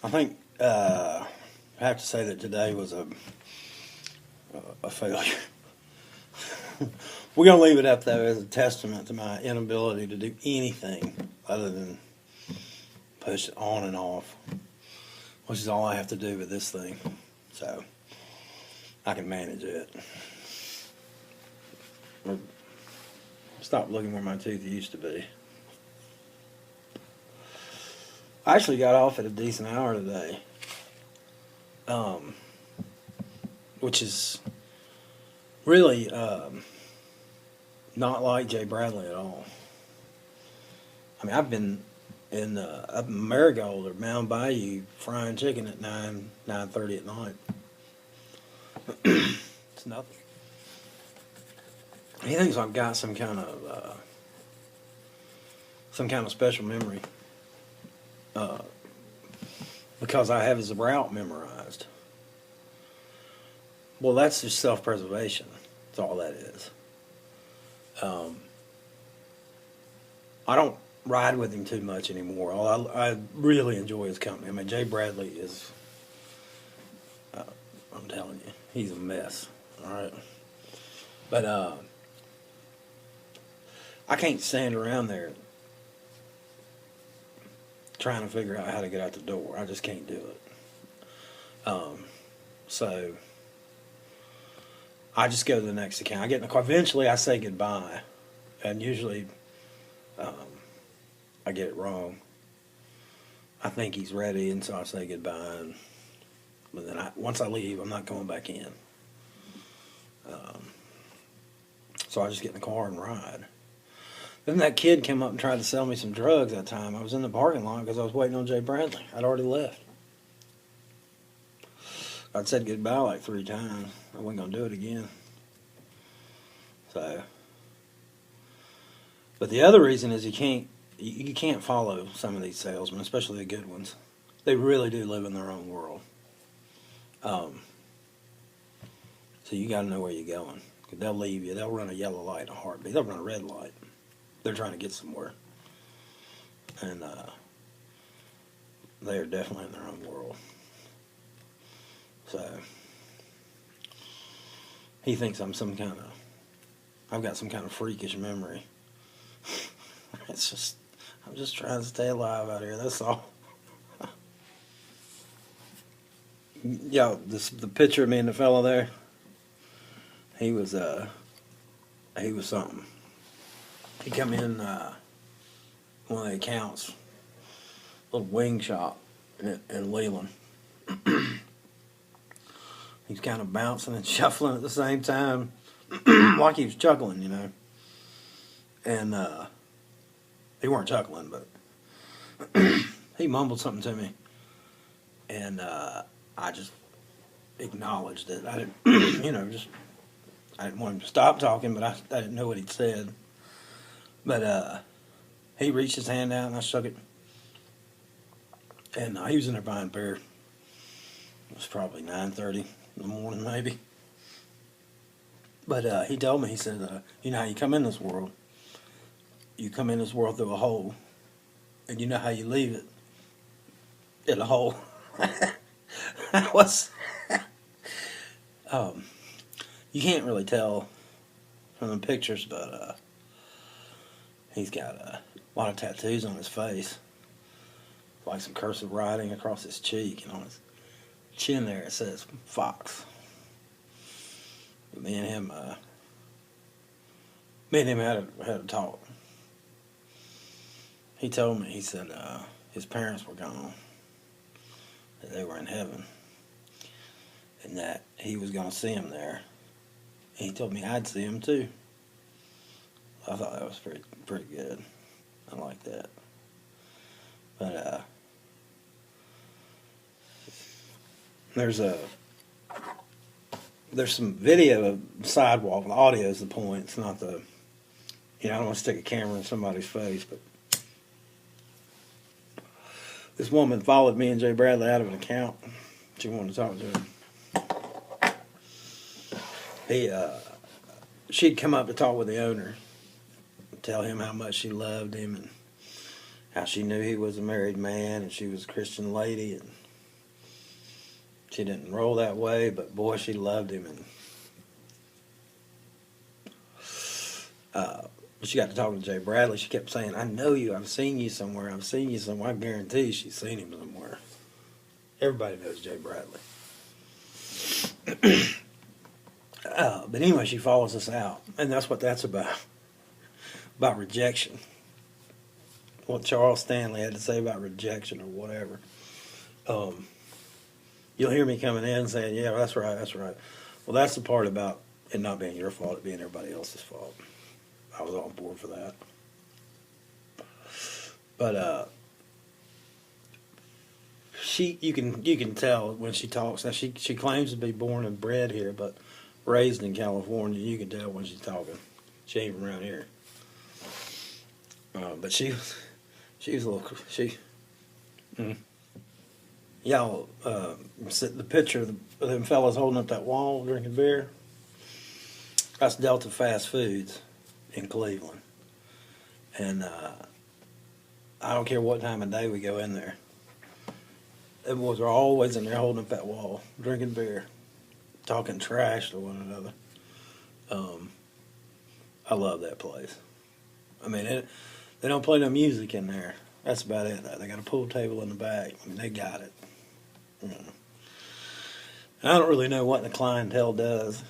I think I have to say that today was a failure. We're going to leave it up, though, as a testament to my inability to do anything other than push it on and off, which is all I have to do with this thing. So I can manage it. Stop looking where my tooth used to be. I actually got off at a decent hour today, which is really not like Jay Bradley at all. I mean, I've been up in Marigold or Mound Bayou frying chicken at 9:30 at night. It's nothing. He thinks I've got some kind of special memory because I have his route memorized. Well, that's just self-preservation. That's all that is. I don't ride with him too much anymore. I really enjoy his company. I mean, Jay Bradley is, I'm telling you, he's a mess. All right. But I can't stand around there trying to figure out how to get out the door. I just can't do it. So I just go to the next account. I get in the car. Eventually, I say goodbye, and usually I get it wrong. I think he's ready, and so I say goodbye. But then once I leave, I'm not going back in. So I just get in the car and ride. Then that kid came up and tried to sell me some drugs that time. I was in the parking lot because I was waiting on Jay Bradley. I'd already left. I'd said goodbye like 3 times. I wasn't going to do it again. So, but the other reason is you can't follow some of these salesmen, especially the good ones. They really do live in their own world. So you got to know where you're going. They'll leave you. They'll run a yellow light in a heartbeat. They'll run a red light. They're trying to get somewhere. And they are definitely in their own world. So he thinks I've got some kind of freakish memory. I'm just trying to stay alive out here, that's all. Yeah, the picture of me and the fellow there, he was something. He come in one of the accounts, little wing shop in Leland. He's kind of bouncing and shuffling at the same time, like he was chuckling, you know. And he weren't chuckling, but he mumbled something to me, and I just acknowledged it. I didn't, I didn't want him to stop talking, but I didn't know what he'd said. But he reached his hand out, and I shook it. And he was in there buying beer. It was probably 9:30 in the morning, maybe. But he told me, he said, you know how you come in this world? You come in this world through a hole, and you know how you leave it? In a hole. You can't really tell from the pictures, but he's got a lot of tattoos on his face, like some cursive writing across his cheek, and on his chin there it says Fox. Me and him had a talk. He told me, he said his parents were gone, that they were in heaven, and that he was going to see him there. And he told me I'd see him too. I thought that was pretty good. I like that. But there's some video of sidewalk. The audio is the point. It's not the, I don't want to stick a camera in somebody's face, but this woman followed me and Jay Bradley out of an account. She wanted to talk to him. She'd come up to talk with the owner, tell him how much she loved him and how she knew he was a married man and she was a Christian lady, and She didn't roll that way, but boy, she loved him. And she got to talking to Jay Bradley. She kept saying, I know you. I've seen you somewhere. I've seen you somewhere. I guarantee she's seen him somewhere. Everybody knows Jay Bradley. But anyway, she follows us out. And that's what that's about rejection. What Charles Stanley had to say about rejection or whatever. You'll hear me coming in saying, yeah, that's right, that's right. Well, that's the part about it not being your fault, it being everybody else's fault. I was on board for that. But you can tell when she talks. Now she claims to be born and bred here, but raised in California. You can tell when she's talking. She ain't from around here. But she was a little Y'all, the picture of them fellas holding up that wall drinking beer. That's Delta Fast Foods in Cleveland, and I don't care what time of day we go in there. Them boys are always in there holding up that wall, drinking beer, talking trash to one another. I love that place. I mean, they don't play no music in there. That's about it. They got a pool table in the back. I mean, they got it. I don't really know what the clientele does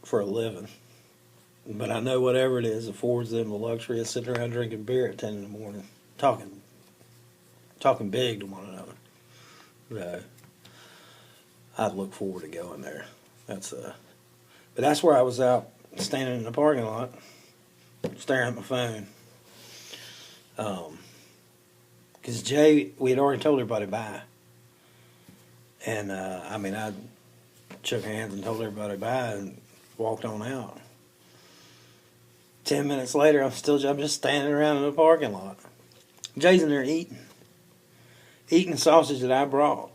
for a living, but I know whatever it is affords them the luxury of sitting around drinking beer at 10 in the morning, talking big to one another. So I'd look forward to going there. But that's where I was out standing in the parking lot, staring at my phone. Because Jay, we had already told everybody bye. And, I shook hands and told everybody bye and walked on out. 10 minutes later, I'm just standing around in the parking lot. Jay's in there eating sausage that I brought,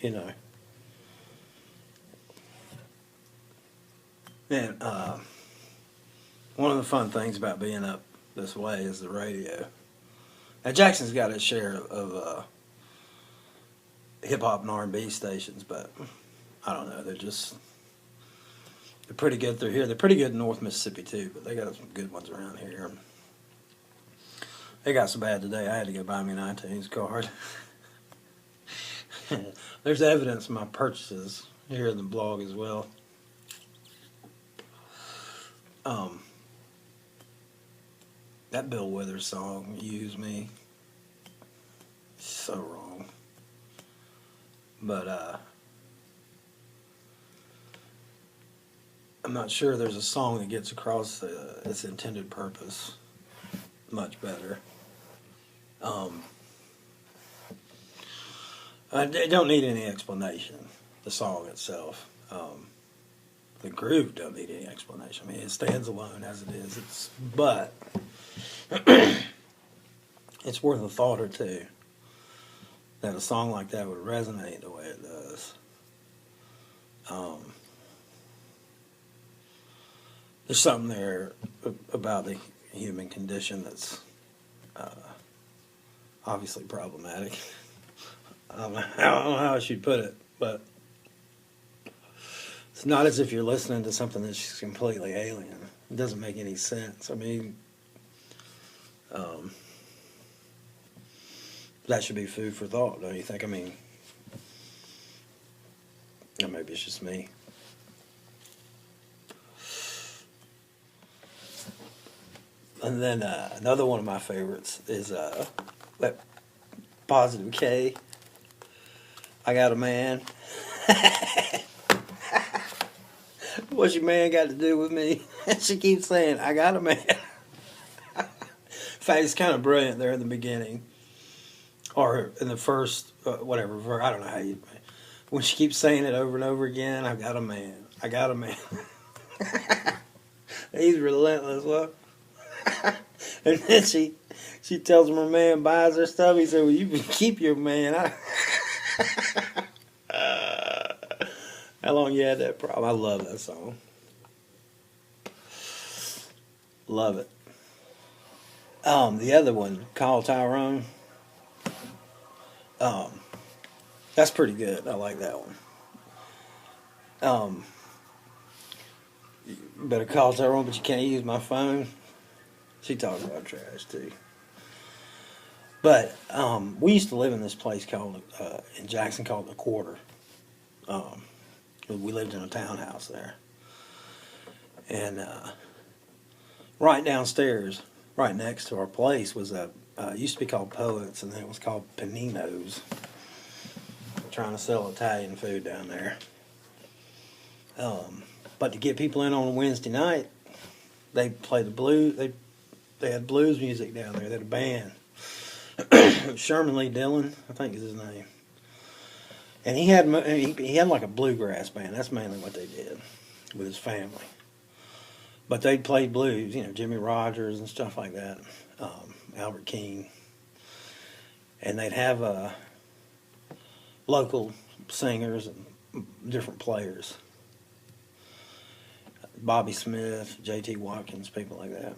And, one of the fun things about being up this way is the radio. Now, Jackson's got its share of hip-hop and R&B stations, but I don't know, they're pretty good through here. They're pretty good in North Mississippi, too, but they got some good ones around here. They got so bad today, I had to go buy me an iTunes card. There's evidence of my purchases here in the blog as well. That Bill Withers song, Use Me, so wrong. But I'm not sure there's a song that gets across its intended purpose much better. I don't need any explanation, the song itself. The groove don't need any explanation. I mean, it stands alone as it is. But it's worth a thought or two that a song like that would resonate the way it does. There's something there about the human condition that's obviously problematic. I don't know how I should put it, but it's not as if you're listening to something that's just completely alien. It doesn't make any sense. I mean, that should be food for thought, don't you think? I mean, or maybe it's just me. And then another one of my favorites is that Positive K. I got a man. What's your man got to do with me? She keeps saying, I got a man. In fact, it's kind of brilliant there in the beginning. Or in the first, whatever, I don't know how you... When she keeps saying it over and over again, I got a man. I got a man. He's relentless, look. And then she tells him her man buys her stuff. He said, well, you can keep your man. How long you had that problem? I love that song. Love it. The other one, Call Tyrone. That's pretty good. I like that one. Um, you better call Tyrone, but you can't use my phone. She talks about trash too. But we used to live in this place called in Jackson called the Quarter. Um, we lived in a townhouse there, and right downstairs, right next to our place, was a used to be called Poets, and then it was called Panino's. Trying to sell Italian food down there. But to get people in on a Wednesday night, they play the blues. They had blues music down there. They had a band. Sherman Lee Dillon, I think is his name. And he had like a bluegrass band. That's mainly what they did with his family. But they played blues, Jimmy Rogers and stuff like that, Albert King. And they'd have local singers and different players. Bobby Smith, J.T. Watkins, people like that.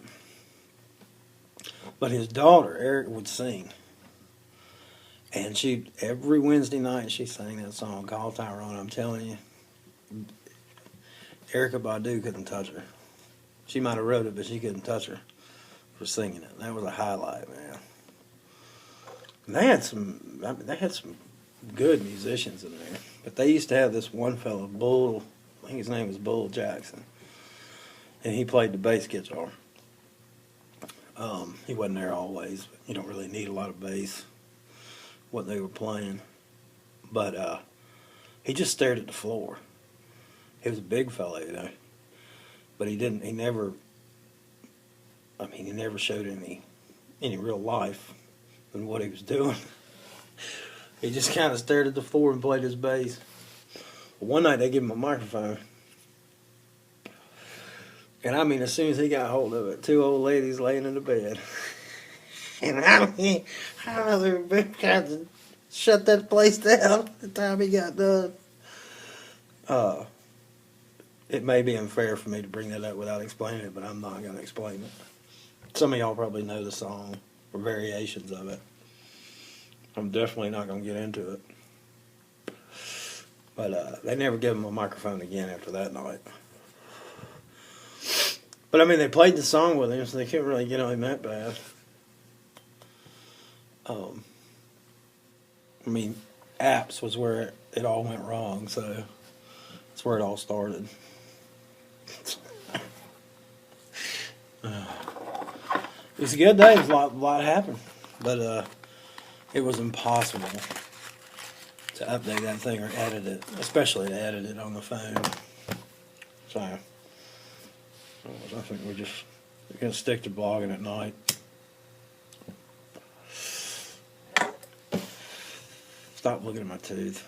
But his daughter, Erica, would sing. And every Wednesday night she sang that song, Call Tyrone. I'm telling you, Erykah Badu couldn't touch her. She might have wrote it, but she couldn't touch her for singing it. That was a highlight, man. And they had some good musicians in there. But they used to have this one fellow, Bull, I think his name was Bull Jackson. And he played the bass guitar. He wasn't there always, but you don't really need a lot of bass, what they were playing. But he just stared at the floor. He was a big fella, but he never showed any real life in what he was doing. He just kind of stared at the floor and played his bass. One night they gave him a microphone. And as soon as he got hold of it, two old ladies laying in the bed. And they were trying to shut that place down the time he got done. It may be unfair for me to bring that up without explaining it, but I'm not going to explain it. Some of y'all probably know the song or variations of it. I'm definitely not going to get into it. But they never gave him a microphone again after that night. But they played the song with him, so they couldn't really get on him that bad. Apps was where it all went wrong, so that's where it all started. It was a good day. A lot happened, but it was impossible to update that thing or edit it, especially to edit it on the phone. So I think we're going to stick to blogging at night. Stop looking at my tooth.